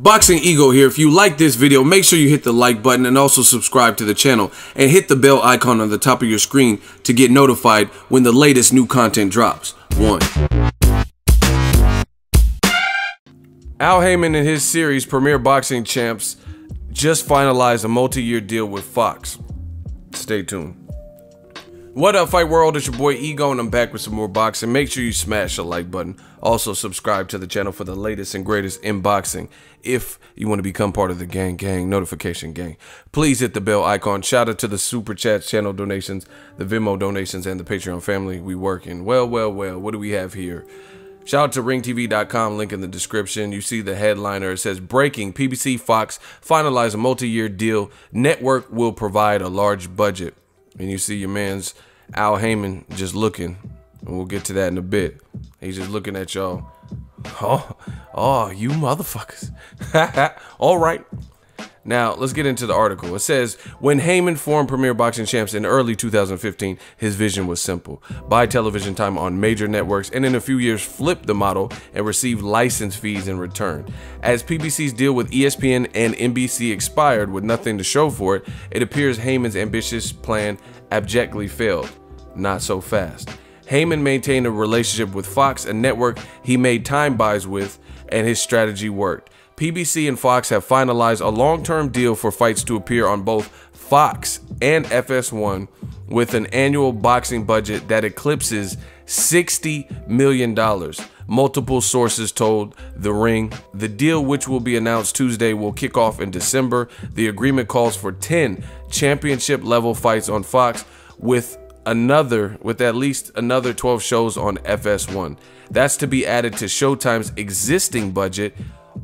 Boxing Ego here. If you like this video, make sure you hit the like button and also subscribe to the channel and hit the bell icon on the top of your screen to get notified when the latest new content drops. 1. Al Haymon and his series Premier Boxing Champs just finalized a multi-year deal with Fox. Stay tuned. What up, Fight World? It's your boy Ego, and I'm back with some more boxing. Make sure you smash the like button. Also, subscribe to the channel for the latest and greatest in boxing. If you want to become part of the gang, notification gang, please hit the bell icon. Shout out to the Super Chats, channel donations, the Venmo donations, and the Patreon family. We working. Well. What do we have here? Shout out to ringtv.com, link in the description. You see the headliner. It says, breaking, PBC Fox finalize a multi-year deal. Network will provide a large budget. And you see your man's Al Haymon just looking. And we'll get to that in a bit. He's just looking at y'all. Oh, you motherfuckers. All right. Now, let's get into the article. It says, when Haymon formed Premier Boxing Champs in early 2015, his vision was simple. Buy television time on major networks and in a few years flip the model and receive license fees in return. As PBC's deal with ESPN and NBC expired with nothing to show for it, it appears Haymon's ambitious plan abjectly failed. Not so fast. Haymon maintained a relationship with Fox, a network he made time buys with, and his strategy worked. PBC and Fox have finalized a long-term deal for fights to appear on both Fox and FS1 with an annual boxing budget that eclipses $60 million. Multiple sources told The Ring. The deal, which will be announced Tuesday, will kick off in December. The agreement calls for 10 championship-level fights on Fox with at least another 12 shows on FS1. That's to be added to Showtime's existing budget,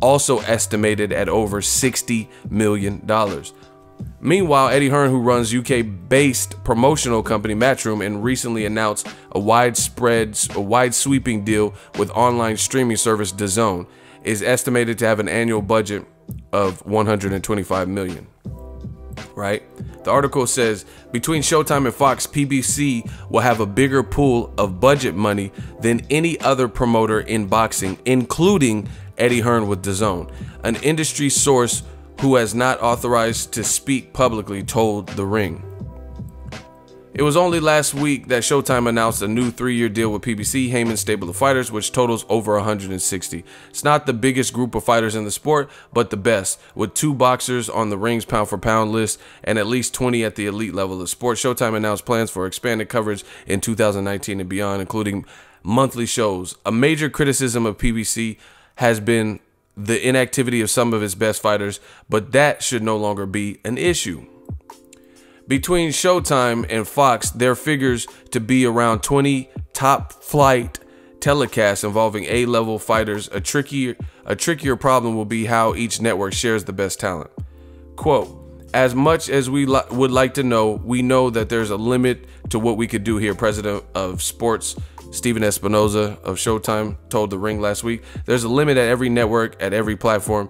also estimated at over $60 million. Meanwhile, Eddie Hearn, who runs UK-based promotional company Matchroom and recently announced a wide-sweeping deal with online streaming service Dazn, is estimated to have an annual budget of $125 million. Right? The article says, between Showtime and Fox, PBC will have a bigger pool of budget money than any other promoter in boxing, including Eddie Hearn with Dazn. An industry source who has not authorized to speak publicly told The Ring. It was only last week that Showtime announced a new 3-year deal with PBC, Haymon's stable of fighters, which totals over 160. It's not the biggest group of fighters in the sport, but the best, with 2 boxers on the Ring's pound-for-pound list and at least 20 at the elite level of the sport. Showtime announced plans for expanded coverage in 2019 and beyond, including monthly shows. A major criticism of PBC has been the inactivity of some of its best fighters, but that should no longer be an issue. Between Showtime and Fox, there figures to be around 20 top-flight telecasts involving A-level fighters. A trickier problem will be how each network shares the best talent. Quote, as much as we would like to know, we know that there's a limit to what we could do here, President of Sports Steven Espinoza of Showtime told The Ring last week. There's a limit at every network, at every platform.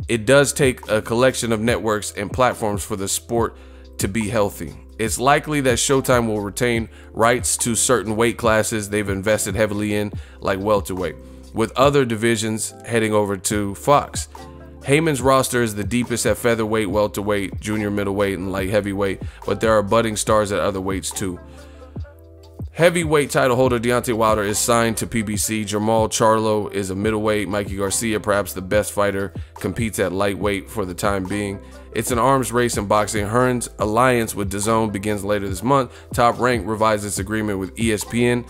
It does take a collection of networks and platforms for the sport to be healthy. It's likely that Showtime will retain rights to certain weight classes they've invested heavily in, like welterweight, with other divisions heading over to Fox. Haymon's roster is the deepest at featherweight, welterweight, junior middleweight, and light heavyweight, but there are budding stars at other weights too. Heavyweight title holder Deontay Wilder is signed to PBC. Jermall Charlo is a middleweight. Mikey Garcia, perhaps the best fighter, competes at lightweight for the time being. It's an arms race in boxing. Hearn's alliance with Dazn begins later this month. Top Rank revised its agreement with ESPN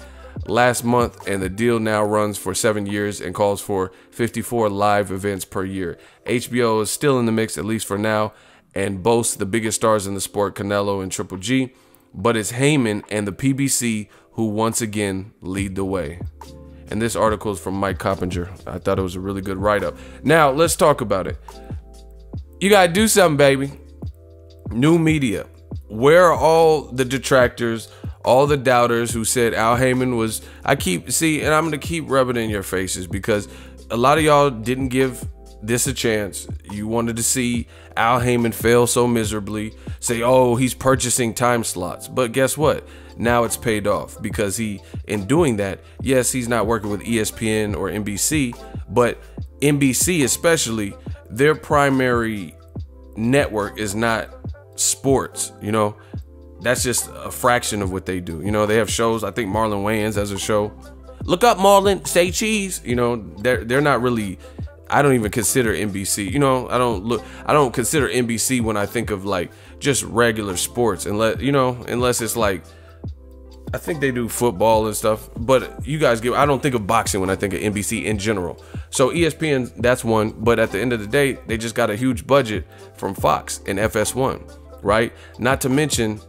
last month, and the deal now runs for 7 years and calls for 54 live events per year. HBO is still in the mix, at least for now, and boasts the biggest stars in the sport, Canelo and Triple G. But it's Haymon and the PBC who once again lead the way. And this article is from Mike Coppinger. I thought it was a really good write-up. Now, let's talk about it. You got to do something, baby. New media. Where are all the detractors, all the doubters who said Al Haymon was... and I'm going to keep rubbing it in your faces because a lot of y'all didn't give this a chance. You wanted to see Al Haymon fail so miserably, say, oh, he's purchasing time slots. But guess what? Now it's paid off because in doing that, yes, he's not working with ESPN or NBC, but NBC especially, their primary network is not sports, you know. That's just a fraction of what they do. You know, they have shows. I think Marlon Wayans has a show. Look up Marlon, say cheese. You know, they're not really, I don't even consider NBC. You know, I don't consider NBC when I think of like just regular sports, unless it's like, I think they do football and stuff, but you guys I don't think of boxing when I think of NBC in general. So ESPN, that's one, but at the end of the day, they just got a huge budget from Fox and FS1, right? Not to mention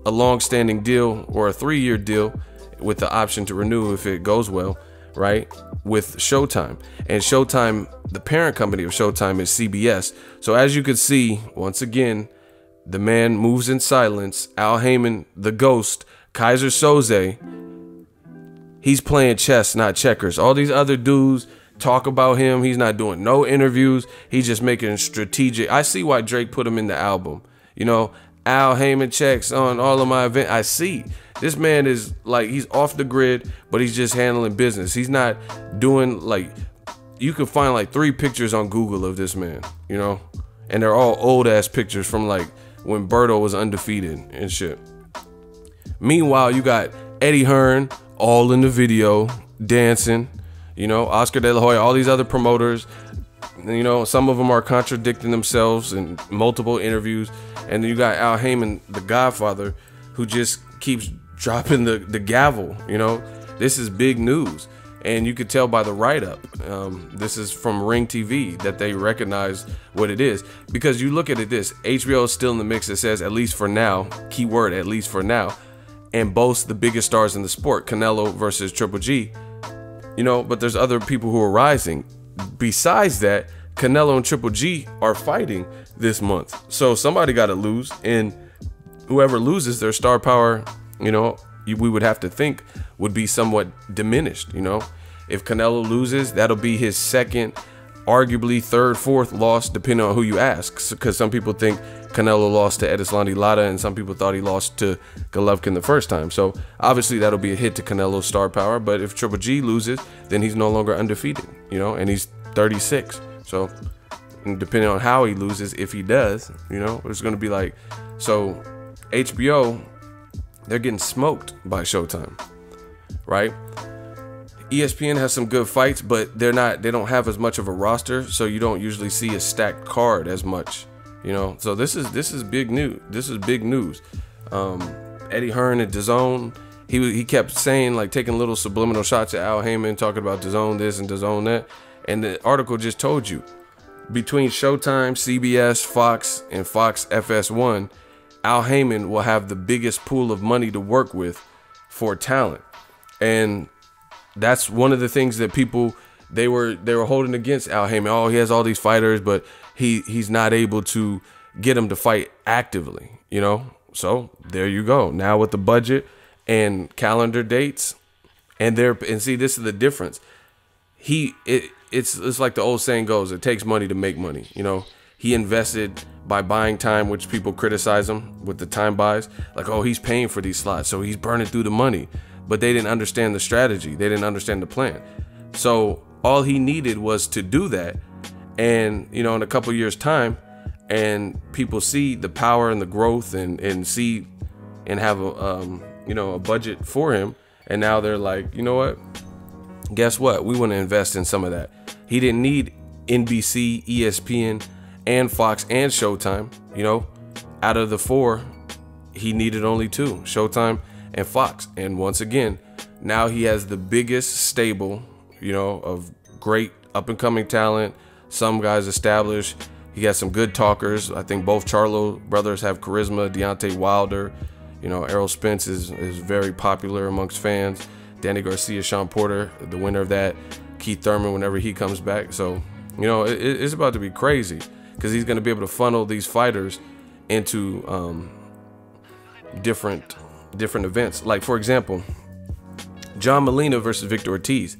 a long-standing deal or a 3-year deal with the option to renew if it goes well, right, with Showtime. And Showtime, the parent company of Showtime, is CBS. So as you can see, once again, the man moves in silence. Al Haymon, the ghost, Kaiser Soze, he's playing chess, not checkers. All these other dudes talk about him. He's not doing no interviews. He's just making strategic. I see why Drake put him in the album. You know, Al Haymon checks on all of my events. I see. This man is like, he's off the grid, but he's just handling business. He's not doing like, you can find like 3 pictures on Google of this man, you know, and they're all old ass pictures from like when Berto was undefeated and shit. Meanwhile, you got Eddie Hearn all in the video dancing, you know, Oscar De La Hoya, all these other promoters, you know, some of them are contradicting themselves in multiple interviews. And then you got Al Haymon, the Godfather, who just keeps dropping the gavel, you know. This is big news. And you could tell by the write-up, this is from Ring TV, that they recognize what it is. Because you look at it this, HBO is still in the mix. It says, at least for now, keyword, at least for now, and boasts the biggest stars in the sport, Canelo versus Triple G. You know, but there's other people who are rising. Besides that, Canelo and Triple G are fighting this month. So somebody got to lose, and whoever loses, their star power, you know, we would have to think would be somewhat diminished, you know. If Canelo loses, that'll be his second, arguably third, fourth loss, depending on who you ask. Because some people think Canelo lost to Edeslandi Lara, and some people thought he lost to Golovkin the first time. So obviously that'll be a hit to Canelo's star power. But if Triple G loses, then he's no longer undefeated, you know, and he's 36. So depending on how he loses, if he does, you know, it's going to be like, so HBO, they're getting smoked by Showtime, right? ESPN has some good fights, but they don't have as much of a roster, so you don't usually see a stacked card as much, you know. So this is big news. This is big news. Eddie Hearn at Dazn, he kept saying, like, taking little subliminal shots at Al Haymon, talking about Dazn this and Dazn that, and the article just told you, between Showtime, CBS, Fox, and Fox FS1, Al Haymon will have the biggest pool of money to work with for talent. And that's one of the things that people, they were holding against Al Haymon. Oh, he has all these fighters, but he's not able to get them to fight actively, you know? So there you go. Now with the budget and calendar dates, and see, this is the difference. It's like the old saying goes, it takes money to make money, you know? He invested by buying time, which people criticize him with the time buys. Like, oh, he's paying for these slots, so he's burning through the money. But they didn't understand the strategy. They didn't understand the plan. So all he needed was to do that. And, you know, in a couple years' time, and people see the power and the growth and see and have a budget for him. And now they're like, you know what? Guess what? We want to invest in some of that. He didn't need NBC, ESPN, and Fox and Showtime. You know, out of the 4, he needed only 2, Showtime and Fox. And once again, now he has the biggest stable, you know, of great up and coming talent. Some guys established. He has some good talkers. I think both Charlo brothers have charisma. Deontay Wilder, you know, Errol Spence is very popular amongst fans. Gennady Garcia, Sean Porter, the winner of that. Keith Thurman whenever he comes back. So, you know, it's about to be crazy because he's going to be able to funnel these fighters into different events. Like, for example, John Molina versus Victor Ortiz.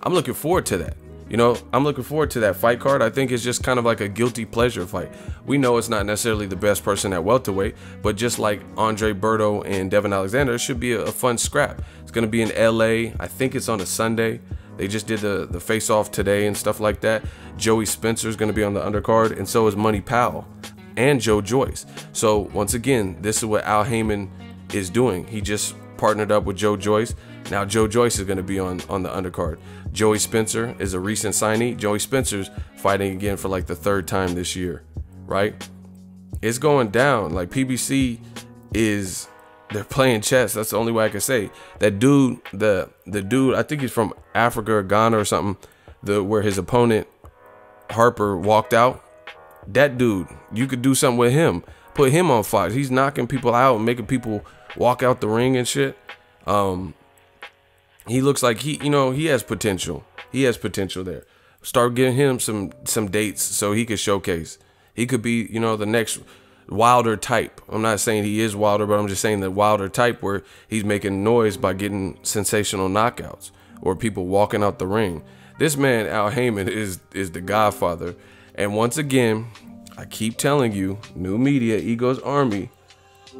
I'm looking forward to that. You know, I'm looking forward to that fight card. I think it's just kind of like a guilty pleasure fight. We know it's not necessarily the best person at welterweight, but just like Andre Berto and Devin Alexander, it should be a fun scrap. It's going to be in LA. I think it's on a Sunday. They just did the face-off today and stuff like that. Joey Spencer's going to be on the undercard, and so is Money Powell and Joyce. So once again, this is what Al Haymon is doing. He just partnered up with Joyce. Now Joyce is going to be on the undercard. Joey Spencer is a recent signee. Joey Spencer's fighting again for like the 3rd time this year, right? It's going down. Like PBC is, they're playing chess. That's the only way I can say. That dude, the dude, I think he's from Africa or Ghana or something, where his opponent Harper walked out. That dude, you could do something with him. Put him on Fox. He's knocking people out and making people walk out the ring and shit. He looks like he has potential. He has potential there. Start giving him some dates so he could showcase. He could be, the next Wilder type. I'm not saying he is Wilder, but I'm just saying the Wilder type where he's making noise by getting sensational knockouts or people walking out the ring. This man, Al Haymon, is the godfather. And once again, I keep telling you, new media, Ego's army,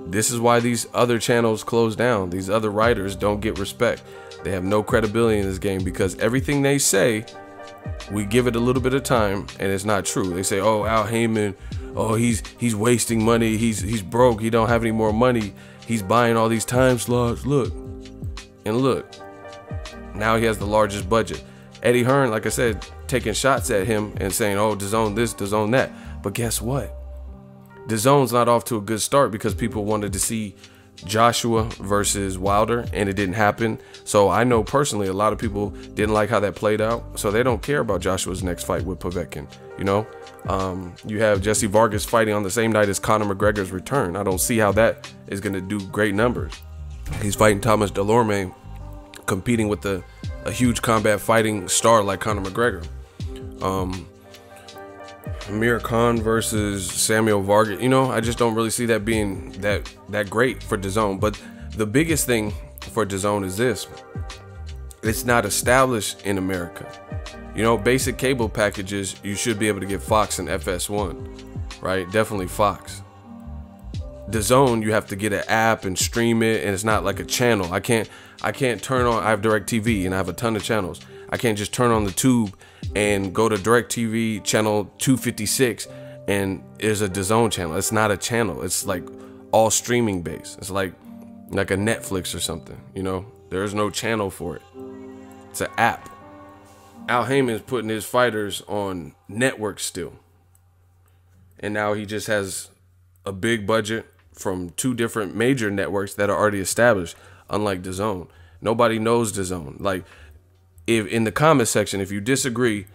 this is why these other channels close down. These other writers don't get respect. They have no credibility in this game because everything they say, we give it a little bit of time and it's not true. They say, oh, Al Haymon, oh, he's wasting money. He's broke. He don't have any more money. He's buying all these time slots. Look. And look. Now he has the largest budget. Eddie Hearn, like I said, taking shots at him and saying, oh, DAZN this, DAZN that. But guess what? DAZN's not off to a good start because people wanted to see Joshua versus Wilder and it didn't happen. So I know personally a lot of people didn't like how that played out. So they don't care about Joshua's next fight with Povetkin. You have Jessie Vargas fighting on the same night as Conor McGregor's return. I don't see how that is going to do great numbers. He's fighting Thomas Delorme, competing with a huge combat fighting star like Conor McGregor. Amir Khan versus Samuel Vargas. I just don't really see that being that great for DAZN. But the biggest thing for DAZN is this. It's not established in America. Basic cable packages, you should be able to get Fox and FS1, right? Definitely Fox. DAZN, you have to get an app and stream it, and it's not like a channel. I can't turn on, I have DirecTV and I have a ton of channels. I can't just turn on the tube and go to DirecTV channel 256 and there's a DAZN channel. It's not a channel. It's like all streaming based. It's like a Netflix or something, There's no channel for it. It's an app. Al Haymon's putting his fighters on networks still. And now he just has a big budget from 2 different major networks that are already established, unlike DAZN. Nobody knows DAZN. Like, if in the comment section, if you disagree,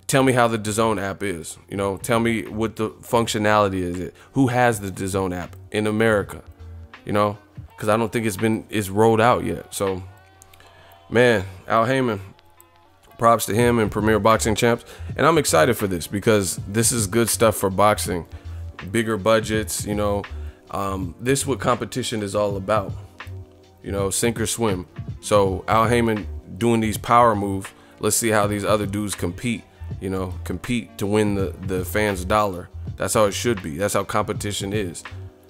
tell me how the DAZN app is. Tell me what the functionality is. Who has the DAZN app in America? Because I don't think it's rolled out yet. So, man, Al Haymon, props to him and Premier Boxing Champs. And I'm excited for this because this is good stuff for boxing. Bigger budgets, this is what competition is all about. Sink or swim. So Al Haymon doing these power moves. Let's see how these other dudes compete. Compete to win the fans' dollar. That's how it should be. That's how competition is.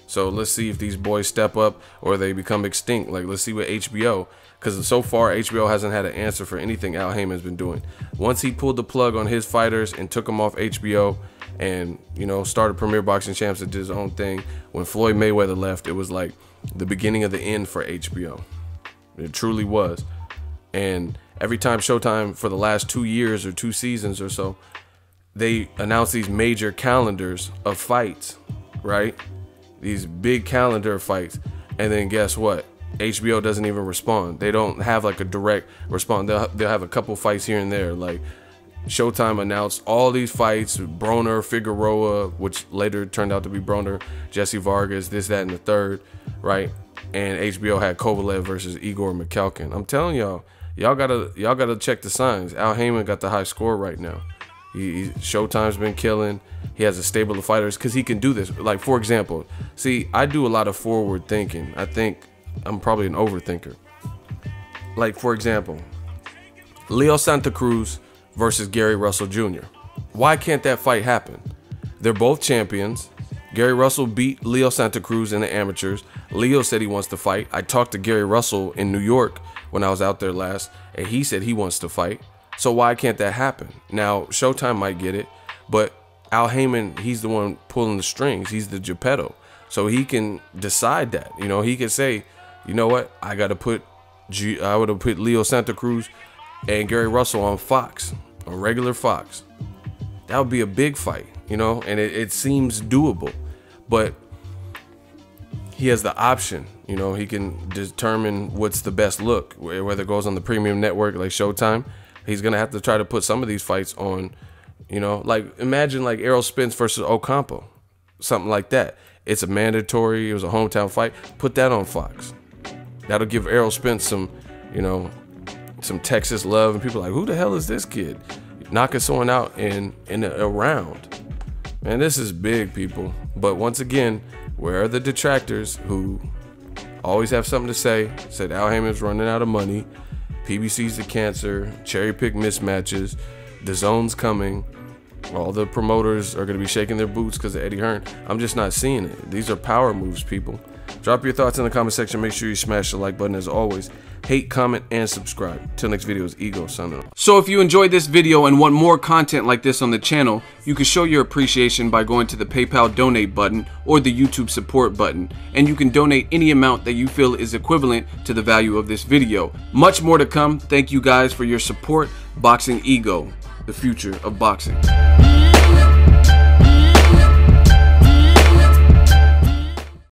So let's see if these boys step up or they become extinct. Like, let's see what HBO, because so far HBO hasn't had an answer for anything Al Haymon's been doing. Once he pulled the plug on his fighters and took them off HBO and, started Premier Boxing Champs and did his own thing, when Floyd Mayweather left, it was like the beginning of the end for HBO. It truly was. And every time Showtime for the last 2 years or 2 seasons or so, they announce these major calendars of fights, right? These big calendar fights. And then guess what? HBO doesn't even respond. They don't have like a direct response. They'll have a couple fights here and there. Like Showtime announced all these fights, Broner, Figueroa, which later turned out to be Broner, Jessie Vargas, this, that, and the third, right? And HBO had Kovalev versus Igor Mikhalkin. I'm telling y'all gotta check the signs. Al Haymon got the high score right now. Showtime's been killing. He has a stable of fighters because he can do this. Like, for example, see, I do a lot of forward thinking. I think I'm probably an overthinker. Like, for example, Leo Santa Cruz versus Gary Russell Jr. Why can't that fight happen? They're both champions. Gary Russell beat Leo Santa Cruz in the amateurs. Leo said he wants to fight. I talked to Gary Russell in New York when I was out there last, and he said he wants to fight. So why can't that happen? Now, Showtime might get it, but Al Haymon, he's the one pulling the strings. He's the Geppetto. So he can decide that. You know, he can say, you know what? I would have put Leo Santa Cruz and Gary Russell on Fox, on regular Fox. That would be a big fight, you know, and it seems doable. But he has the option, you know, he can determine what's the best look, whether it goes on the premium network like Showtime. He's going to have to try to put some of these fights on, you know, like imagine like Errol Spence versus Ocampo, something like that. It's a mandatory, it was a hometown fight. Put that on Fox. That'll give Errol Spence some, you know, some Texas love, and people are like, who the hell is this kid? Knocking someone out in a round. Man, this is big, people. But once again, where are the detractors who always have something to say? Said Al Haymon's running out of money, PBC's the cancer, cherry pick mismatches, Dazn's coming. All the promoters are going to be shaking their boots because of Eddie Hearn. I'm just not seeing it. These are power moves, people. Drop your thoughts in the comment section. Make sure you smash the like button as always. Hate, comment, and subscribe. Till next video is Ego signing off. So if you enjoyed this video and want more content like this on the channel, you can show your appreciation by going to the PayPal donate button or the YouTube support button. And you can donate any amount that you feel is equivalent to the value of this video. Much more to come. Thank you guys for your support. Boxing Ego, the future of boxing.